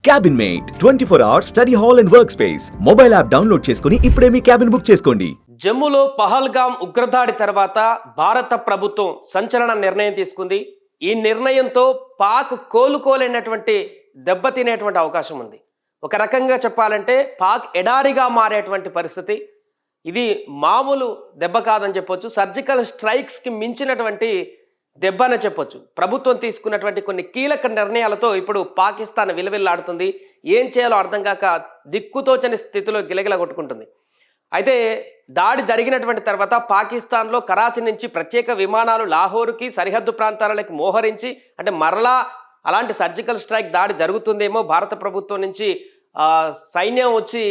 Cabin Mate 24 hours study hall and work space mobile app download చేసుకుని ఇప్పుడే మీ cabin book చేసుకోండి. జమ్మూలో పహల్గాం ఉగ్రదాడి తర్వాత భారత ప్రభుత్వం సంచలన నిర్ణయం తీసుకుంది. ఈ నిర్ణయంతో పాక్ కోలుకోలేనటువంటి దెబ్బతినేటువంటి అవకాశం ఉంది. ఒక రకంగా చెప్పాలంటే పాక్ ఎడారిగా మారేటువంటి పరిస్థితి. ఇది మామూలు దెబ్బ కాదని చెప్పొచ్చు. సర్జికల్ స్ట్రైక్స్కి మించినటువంటి దెబ్బ అని చెప్పొచ్చు. ప్రభుత్వం తీసుకున్నటువంటి కొన్ని కీలక నిర్ణయాలతో ఇప్పుడు పాకిస్తాన్ విలవిల్లాడుతుంది. ఏం చేయాలో అర్థం కాక దిక్కుతోచని స్థితిలో గిలగిల కొట్టుకుంటుంది. అయితే దాడి జరిగినటువంటి తర్వాత పాకిస్తాన్లో కరాచీ నుంచి ప్రత్యేక విమానాలు లాహోర్కి సరిహద్దు ప్రాంతాలకు మోహరించి, అంటే మరలా అలాంటి సర్జికల్ స్ట్రైక్ దాడి జరుగుతుందేమో, భారత ప్రభుత్వం నుంచి సైన్యం వచ్చి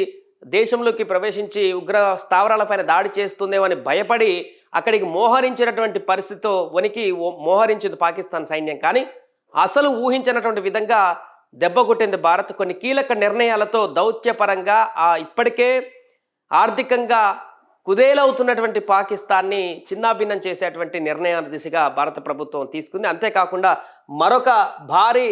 దేశంలోకి ప్రవేశించి ఉగ్ర స్థావరాలపైన దాడి చేస్తుందేమో అని భయపడి అక్కడికి మోహరించినటువంటి పరిస్థితితో వణికి మోహరించింది పాకిస్తాన్ సైన్యం. కానీ అసలు ఊహించినటువంటి విధంగా దెబ్బ కొట్టింది భారత్. కొన్ని కీలక నిర్ణయాలతో దౌత్యపరంగా ఇప్పటికే ఆర్థికంగా కుదేలవుతున్నటువంటి పాకిస్తాన్ని చిన్నాభిన్నం చేసేటువంటి నిర్ణయాల దిశగా భారత ప్రభుత్వం తీసుకుంది. అంతేకాకుండా మరొక భారీ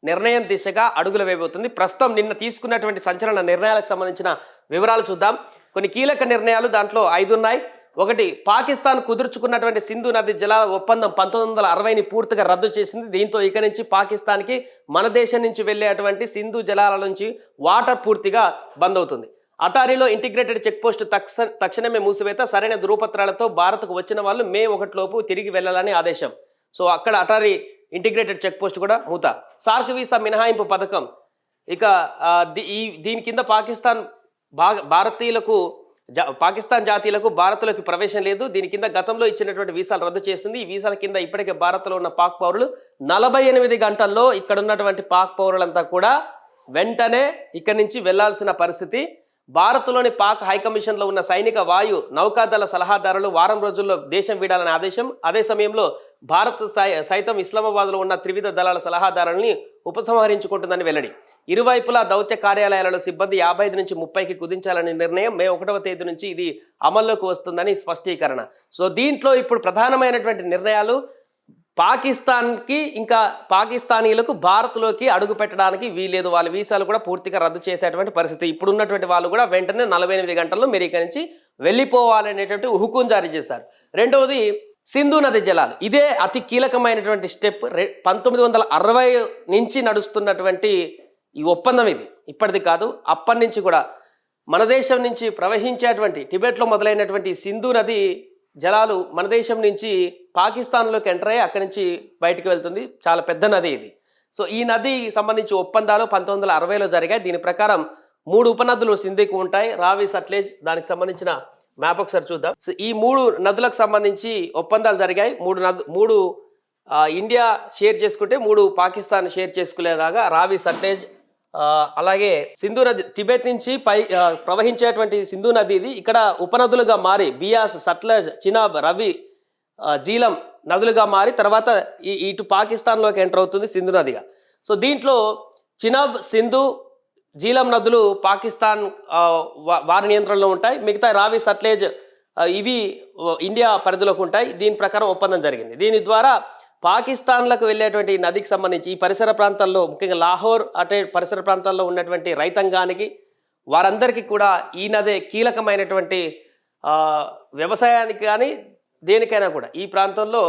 నిర్ణయం దిశగా అడుగులు వేయబోతుంది. ప్రస్తుతం నిన్న తీసుకున్నటువంటి సంచలన నిర్ణయాలకు సంబంధించిన వివరాలు చూద్దాం. కొన్ని కీలక నిర్ణయాలు, దాంట్లో 5 ఉన్నాయి. ఒకటి, పాకిస్తాన్ కుదుర్చుకున్నటువంటి సింధు నది జలాల ఒప్పందం 1960ని పూర్తిగా రద్దు చేసింది. దీంతో ఇక నుంచి పాకిస్తాన్కి మన దేశం నుంచి వెళ్ళేటువంటి సింధు జలాల నుంచి వాటర్ పూర్తిగా బంద్ అవుతుంది. అటారీలో ఇంటిగ్రేటెడ్ చెక్ పోస్ట్ తక్షణమే మూసివేత, సరైన ధృవపత్రాలతో భారత్కు వచ్చిన వాళ్ళు మే 1 లోపు తిరిగి వెళ్ళాలని ఆదేశం. సో అక్కడ అటారీ ఇంటిగ్రేటెడ్ చెక్ పోస్ట్ కూడా మూత. సార్క్ వీసా మినహాయింపు పథకం, ఇక దీని కింద పాకిస్తాన్ జాతీయులకు భారత్లోకి ప్రవేశం లేదు. దీని కింద గతంలో ఇచ్చినటువంటి వీసాలు రద్దు చేసింది. ఈ వీసాల కింద ఇప్పటికే భారత్లో ఉన్న పాక్ పౌరులు 48 గంటల్లో ఇక్కడ ఉన్నటువంటి పాక్ పౌరులంతా కూడా వెంటనే ఇక్కడి నుంచి వెళ్లాల్సిన పరిస్థితి. భారత్లోని పాక్ హైకమిషన్లో ఉన్న సైనిక వాయు నౌకాదళ సలహాదారులు వారం రోజుల్లో దేశం వీడాలని ఆదేశం. అదే సమయంలో భారత్ సైతం ఇస్లామాబాద్లో ఉన్న త్రివిధ దళాల సలహాదారుల్ని ఉపసంహరించుకుంటుందని వెల్లడి. ఇరువైపులా దౌత్య కార్యాలయాలలో సిబ్బంది 55 నుంచి 30కి కుదించాలని నిర్ణయం. మే 1వ తేదీ నుంచి ఇది అమల్లోకి వస్తుందని స్పష్టీకరణ. సో దీంట్లో ఇప్పుడు ప్రధానమైనటువంటి నిర్ణయాలు, పాకిస్తాన్కి ఇంకా పాకిస్తానీలకు భారత్లోకి అడుగు పెట్టడానికి వీలేదు. వాళ్ళ వీసాలు కూడా పూర్తిగా రద్దు చేసేటువంటి పరిస్థితి. ఇప్పుడు ఉన్నటువంటి వాళ్ళు కూడా వెంటనే 48 గంటల్లో మీరు ఇక్కడి నుంచి వెళ్ళిపోవాలనేటువంటి హుకుం జారీ చేశారు. రెండవది, సింధు నది జలాలు. ఇదే అతి కీలకమైనటువంటి స్టెప్. 1960 నుంచి నడుస్తున్నటువంటి ఈ ఒప్పందం ఇది ఇప్పటిది కాదు, అప్పటి నుంచి కూడా మన దేశం నుంచి ప్రవహించేటువంటి టిబెట్లో మొదలైనటువంటి సింధు నది జలాలు మన దేశం నుంచి పాకిస్తాన్లోకి ఎంటర్ అయ్యి అక్కడి నుంచి బయటకు వెళ్తుంది. చాలా పెద్ద నది ఇది. సో ఈ నది సంబంధించి ఒప్పందాలు 1960లో జరిగాయి. దీని ప్రకారం 3 ఉపనదులు సింధుకు ఉంటాయి, రావి, సట్లెజ్. దానికి సంబంధించిన మ్యాప్ ఒకసారి చూద్దాం. సో ఈ 3 నదులకు సంబంధించి ఒప్పందాలు జరిగాయి. 3 ఇండియా షేర్ చేసుకుంటే 3 పాకిస్తాన్ షేర్ చేసుకునేలాగా రావి, సట్లెజ్, అలాగే సింధు నది టిబెట్ నుంచి ప్రవహించేటువంటి సింధు నది ఇది ఇక్కడ ఉపనదులుగా మారి బియాస్, సట్లెజ్, చినాబ్, రవి, జీలం నదులుగా మారి తర్వాత ఇటు పాకిస్తాన్లోకి ఎంటర్ అవుతుంది సింధు నదిగా. సో దీంట్లో చినాబ్, సింధు, జీలం నదులు పాకిస్తాన్ వారి నియంత్రణలో ఉంటాయి. మిగతా రావి, సట్లెజ్ ఇవి ఇండియా పరిధిలోకి ఉంటాయి. దీని ప్రకారం ఒప్పందం జరిగింది. దీని ద్వారా పాకిస్తాన్లకు వెళ్ళేటువంటి నదికి సంబంధించి ఈ పరిసర ప్రాంతాల్లో, ముఖ్యంగా లాహోర్ అటే పరిసర ప్రాంతాల్లో ఉన్నటువంటి రైతాంగానికి, వారందరికీ కూడా ఈ నదే కీలకమైనటువంటి వ్యవసాయానికి కానీ దేనికైనా కూడా ఈ ప్రాంతంలో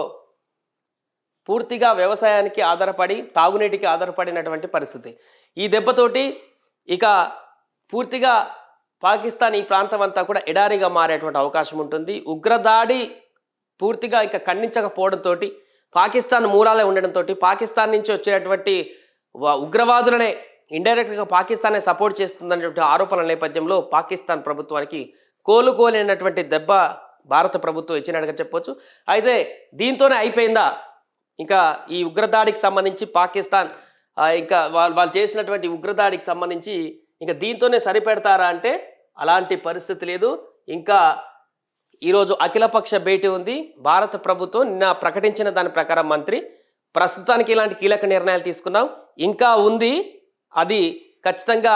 పూర్తిగా వ్యవసాయానికి ఆధారపడి, తాగునీటికి ఆధారపడినటువంటి పరిస్థితి. ఈ దెబ్బతోటి ఇక పూర్తిగా పాకిస్తాన్ ఈ ప్రాంతం అంతా కూడా ఎడారిగా మారేటువంటి అవకాశం ఉంటుంది. ఉగ్రదాడి పూర్తిగా ఇక ఖండించకపోవడంతో, పాకిస్తాన్ మూలాలే ఉండడంతో, పాకిస్తాన్ నుంచి వచ్చేటువంటి ఉగ్రవాదులనే ఇండైరెక్ట్గా పాకిస్తానే సపోర్ట్ చేస్తుందనేటువంటి ఆరోపణల నేపథ్యంలో పాకిస్తాన్ ప్రభుత్వానికి కోలుకోలేనటువంటి దెబ్బ భారత ప్రభుత్వం ఇచ్చినట్టుగా చెప్పొచ్చు. అయితే దీంతోనే అయిపోయిందా? ఇంకా ఈ ఉగ్రదాడికి సంబంధించి పాకిస్తాన్ ఇంకా వాళ్ళు చేసినటువంటి ఉగ్రదాడికి సంబంధించి ఇంకా దీంతోనే సరిపెడతారా అంటే అలాంటి పరిస్థితి లేదు. ఇంకా ఈరోజు అఖిలపక్ష భేటీ ఉంది. భారత ప్రభుత్వం నిన్న ప్రకటించిన దాని ప్రకారం మంత్రి ప్రస్తుతానికి ఇలాంటి కీలక నిర్ణయాలు తీసుకున్నాం, ఇంకా ఉంది, అది ఖచ్చితంగా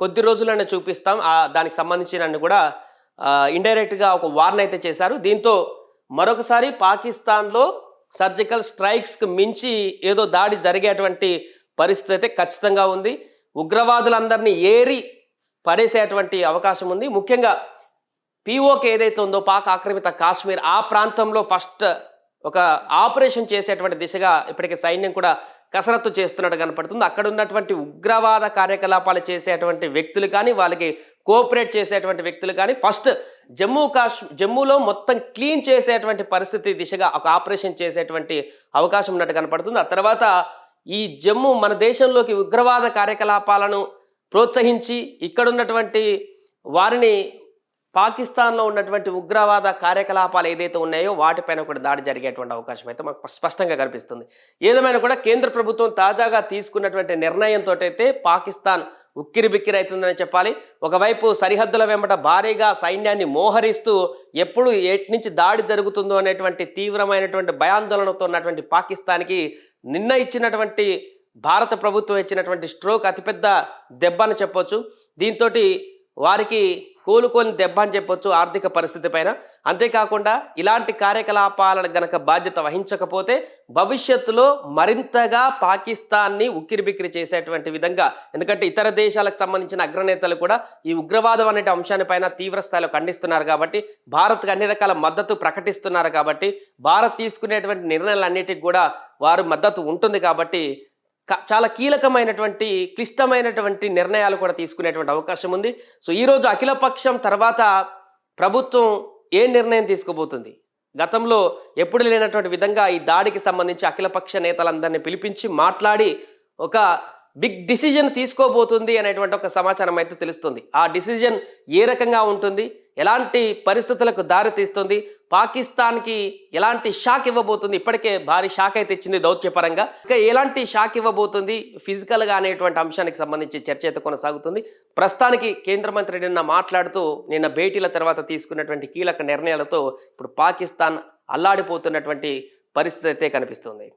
కొద్ది రోజుల్లోనే చూపిస్తాం, దానికి సంబంధించిన కూడా ఇండైరెక్ట్గా ఒక వార్న్ అయితే చేశారు. దీంతో మరొకసారి పాకిస్తాన్లో సర్జికల్ స్ట్రైక్స్కి మించి ఏదో దాడి జరిగేటువంటి పరిస్థితి అయితే ఖచ్చితంగా ఉంది. ఉగ్రవాదులందరినీ ఏరి పడేసేటువంటి అవకాశం ఉంది. ముఖ్యంగా పీఓకే ఏదైతే ఉందో పాక్ ఆక్రమిత కాశ్మీర్ ఆ ప్రాంతంలో ఫస్ట్ ఒక ఆపరేషన్ చేసేటువంటి దిశగా ఇప్పటికే సైన్యం కూడా కసరత్తు చేస్తున్నట్టు కనపడుతుంది. అక్కడ ఉన్నటువంటి ఉగ్రవాద కార్యకలాపాలు చేసేటువంటి వ్యక్తులు కానీ వాళ్ళకి కోఆపరేట్ చేసేటువంటి వ్యక్తులు కానీ ఫస్ట్ జమ్మూలో మొత్తం క్లీన్ చేసేటువంటి పరిస్థితి దిశగా ఒక ఆపరేషన్ చేసేటువంటి అవకాశం ఉన్నట్టు కనపడుతుంది. ఆ తర్వాత ఈ జమ్మూ మన దేశంలోకి ఉగ్రవాద కార్యకలాపాలను ప్రోత్సహించి ఇక్కడ ఉన్నటువంటి వారిని పాకిస్తాన్లో ఉన్నటువంటి ఉగ్రవాద కార్యకలాపాలు ఏదైతే ఉన్నాయో వాటిపైన కూడా దాడి జరిగేటువంటి అవకాశం అయితే మాకు స్పష్టంగా కనిపిస్తుంది. ఏదేమైనా కూడా కేంద్ర ప్రభుత్వం తాజాగా తీసుకున్నటువంటి నిర్ణయంతో అయితే పాకిస్తాన్ ఉక్కిరిబిక్కిరి అవుతుందని చెప్పాలి. ఒకవైపు సరిహద్దుల వెంబట భారీగా సైన్యాన్ని మోహరిస్తూ ఎప్పుడు ఎటు నుంచి దాడి జరుగుతుందో అనేటువంటి తీవ్రమైనటువంటి భయాందోళనతో ఉన్నటువంటి పాకిస్తాన్కి నిన్న ఇచ్చినటువంటి భారత ప్రభుత్వం ఇచ్చినటువంటి స్ట్రోక్ అతిపెద్ద దెబ్బ అని చెప్పొచ్చు. దీంతో వారికి కోలుకోని దెబ్బ అని చెప్పొచ్చు ఆర్థిక పరిస్థితి పైన. అంతేకాకుండా ఇలాంటి కార్యకలాపాలను గనక బాధ్యత వహించకపోతే భవిష్యత్తులో మరింతగా పాకిస్తాన్ని ఉక్కిరిబిక్కిరి చేసేటువంటి విధంగా, ఎందుకంటే ఇతర దేశాలకు సంబంధించిన అగ్రనేతలు కూడా ఈ ఉగ్రవాదం అనే అంశాన్ని పైన తీవ్ర స్థాయిలో ఖండిస్తున్నారు కాబట్టి, భారత్కు అన్ని రకాల మద్దతు ప్రకటిస్తున్నారు కాబట్టి, భారత్ తీసుకునేటువంటి నిర్ణయాలన్నిటికీ కూడా వారు మద్దతు ఉంటుంది కాబట్టి చాలా కీలకమైనటువంటి క్లిష్టమైనటువంటి నిర్ణయాలు కూడా తీసుకునేటువంటి అవకాశం ఉంది. సో ఈరోజు అఖిలపక్షం తర్వాత ప్రభుత్వం ఏ నిర్ణయం తీసుకోబోతుంది? గతంలో ఎప్పుడు లేనటువంటి విధంగా ఈ దాడికి సంబంధించి అఖిలపక్ష నేతలందరినీ పిలిపించి మాట్లాడి ఒక బిగ్ డిసిజన్ తీసుకోబోతుంది అనేటువంటి ఒక సమాచారం అయితే తెలుస్తుంది. ఆ డిసిజన్ ఏ రకంగా ఉంటుంది, ఎలాంటి పరిస్థితులకు దారి తీస్తుంది, పాకిస్తాన్కి ఎలాంటి షాక్ ఇవ్వబోతుంది? ఇప్పటికే భారీ షాక్ అయితే ఇచ్చింది దౌత్యపరంగా, ఇంకా ఎలాంటి షాక్ ఇవ్వబోతుంది ఫిజికల్గా అనేటువంటి అంశానికి సంబంధించి చర్చ అయితే కొనసాగుతుంది. ప్రస్తుతానికి కేంద్ర మంత్రి నిన్న భేటీల తర్వాత తీసుకున్నటువంటి కీలక నిర్ణయాలతో ఇప్పుడు పాకిస్తాన్ అల్లాడిపోతున్నటువంటి పరిస్థితి అయితే కనిపిస్తుంది.